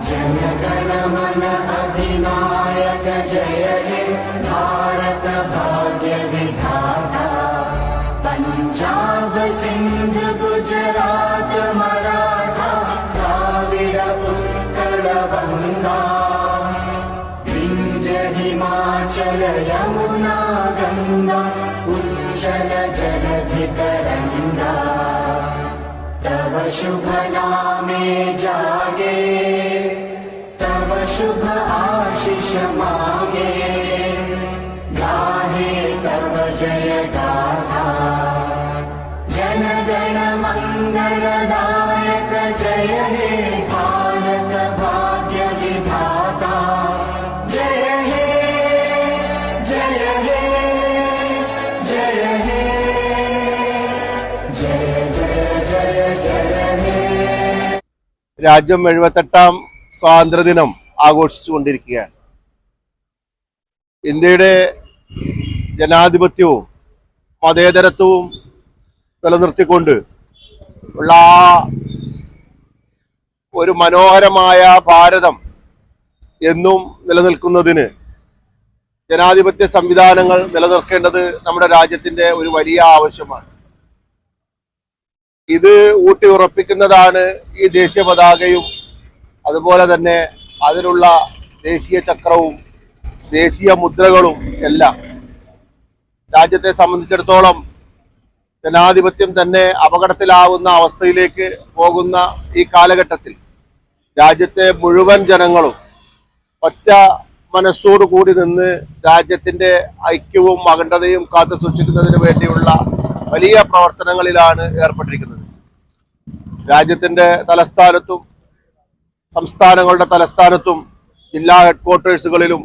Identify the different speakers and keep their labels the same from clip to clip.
Speaker 1: जनगण मन अधिनायक जय हे भारत भाग्य विधाता। पंजाब सिंध गुजरात मराठा द्राविड उत्कल गंगा। विंध्य हिमाचल यमुना गंगा उज्जल जलधि तरंगा। तव शुभ नामे जागे तव शुभ आशीष मांगे। गाहे तव जय गाथा जनगण मंगलदायक जय हे भारत भाग्य विधाता। जय हे जय हे जय हे जय जय जय जय हे।
Speaker 2: രാജ്യം 78ാം സ്വാതന്ത്ര്യദിനം ആഘോഷിച്ചുകൊണ്ടിരിക്കുകയാണ്. ഇന്ത്യയുടെ ജനാധിപത്യവും മതേതരത്വവും നിലനിർത്തിക്കൊണ്ട് ഉള്ള ഒരു മനോഹരമായ ഭാരതം എന്നും നിലനിൽക്കുന്നതിന് ജനാധിപത്യ സംവിധാനങ്ങൾ നിലനിർത്തേണ്ടത് നമ്മുടെ രാജ്യത്തിന്റെ ഒരു വലിയ ആവശ്യമാണ്. ഇത് ഊട്ടി ഉറപ്പിക്കുന്നതാണ് ഈ ദേശീയ പതാകയും അതുപോലെ തന്നെ അതിനുള്ള ദേശീയ ചക്രവും ദേശീയ മുദ്രകളും എല്ലാം. രാജ്യത്തെ സംബന്ധിച്ചിടത്തോളം ജനാധിപത്യം തന്നെ അപകടത്തിലാവുന്ന അവസ്ഥയിലേക്ക് പോകുന്ന ഈ കാലഘട്ടത്തിൽ രാജ്യത്തെ മുഴുവൻ ജനങ്ങളും ഒറ്റ മനസ്സോടു കൂടി നിന്ന് രാജ്യത്തിന്റെ ഐക്യവും അഖണ്ഡതയും കാത്തു സൂക്ഷിക്കുന്നതിന് വേണ്ടിയുള്ള വലിയ പ്രവർത്തനങ്ങളിലാണ് ഏർപ്പെട്ടിരിക്കുന്നത്. രാജ്യത്തിന്റെ തലസ്ഥാനത്തും സംസ്ഥാനങ്ങളുടെ തലസ്ഥാനത്തും ജില്ലാ ഹെഡ്ക്വാർട്ടേഴ്സുകളിലും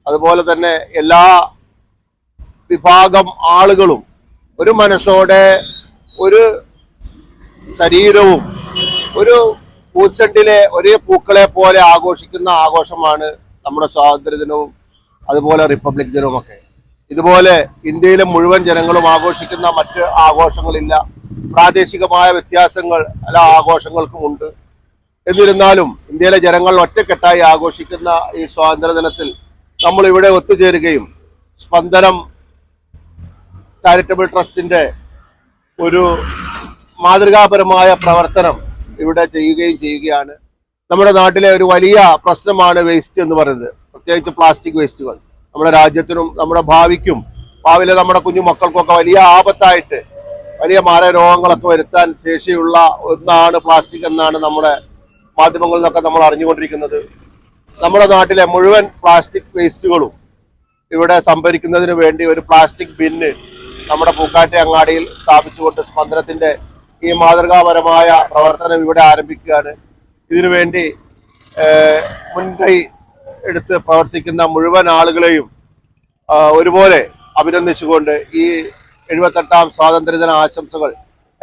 Speaker 2: അതുപോലെ തന്നെ എല്ലാ വിഭാഗം ആളുകളും ഒരു മനസ്സോടെ ഒരു ശരീരവും ഒരു പൂച്ചെണ്ടിലെ ഒരേ പൂക്കളെ പോലെ ആഘോഷിക്കുന്ന ആഘോഷമാണ് നമ്മുടെ സ്വാതന്ത്ര്യദിനവും അതുപോലെ റിപ്പബ്ലിക് ദിനവും ഒക്കെ. ഇതുപോലെ ഇന്ത്യയിലെ മുഴുവൻ ജനങ്ങളും ആഘോഷിക്കുന്ന മറ്റ് ആഘോഷങ്ങളില്ല. പ്രാദേശികമായ വ്യത്യാസങ്ങൾ എല്ലാ ആഘോഷങ്ങൾക്കുമുണ്ട്. എന്നിരുന്നാലും ഇന്ത്യയിലെ ജനങ്ങൾ ഒറ്റക്കെട്ടായി ആഘോഷിക്കുന്ന ഈ സ്വാതന്ത്ര്യദിനത്തിൽ നമ്മൾ ഇവിടെ ഒത്തുചേരുകയും സ്പന്ദനം ചാരിറ്റബിൾ ട്രസ്റ്റിന്റെ ഒരു മാതൃകാപരമായ പ്രവർത്തനം ഇവിടെ ചെയ്യുകയാണ്. നമ്മുടെ നാട്ടിലെ ഒരു വലിയ പ്രശ്നമാണ് വേസ്റ്റ് എന്ന് പറയുന്നത്, പ്രത്യേകിച്ച് പ്ലാസ്റ്റിക് വേസ്റ്റുകൾ. നമ്മുടെ രാജ്യത്തിനും നമ്മുടെ ഭാവിക്കും ഭാവിയിലെ നമ്മുടെ കുഞ്ഞു മക്കൾക്കൊക്കെ വലിയ ആപത്തായിട്ട് വലിയ മാരകരോഗങ്ങളൊക്കെ വരുത്താൻ ശേഷിയുള്ള ഒന്നാണ് പ്ലാസ്റ്റിക് എന്നാണ് നമ്മുടെ മാധ്യമങ്ങളിൽ നിന്നൊക്കെ നമ്മൾ അറിഞ്ഞുകൊണ്ടിരിക്കുന്നത്. നമ്മുടെ നാട്ടിലെ മുഴുവൻ പ്ലാസ്റ്റിക് വേസ്റ്റുകളും ഇവിടെ സംഭരിക്കുന്നതിന് വേണ്ടി ഒരു പ്ലാസ്റ്റിക് ബിന്ന് നമ്മുടെ പൂക്കാട്ടി അങ്ങാടിയിൽ സ്ഥാപിച്ചുകൊണ്ട് സ്പന്ദനത്തിന്റെ ഈ മാതൃകാപരമായ പ്രവർത്തനം ഇവിടെ ആരംഭിക്കുകയാണ്. ഇതിനുവേണ്ടി മുൻകൈ എടുത്ത് പ്രവർത്തിക്കുന്ന മുഴുവൻ ആളുകളെയും ഒരുപോലെ അഭിനന്ദിച്ചുകൊണ്ട് ഈ 78ാം സ്വാതന്ത്ര്യദിന ആശംസകൾ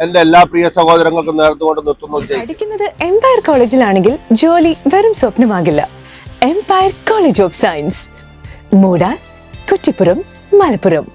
Speaker 2: എന്റെ എല്ലാ പ്രിയ സഹോദരങ്ങൾക്കും നേർന്നുകൊണ്ട് നിർത്തുന്നു.
Speaker 3: പഠിക്കുന്നത് എംപയർ കോളേജിലാണെങ്കിൽ ജോലി വെറും സ്വപ്നമാകില്ല. Empire College of Science, Moodar, Kuttippuram, Malappuram.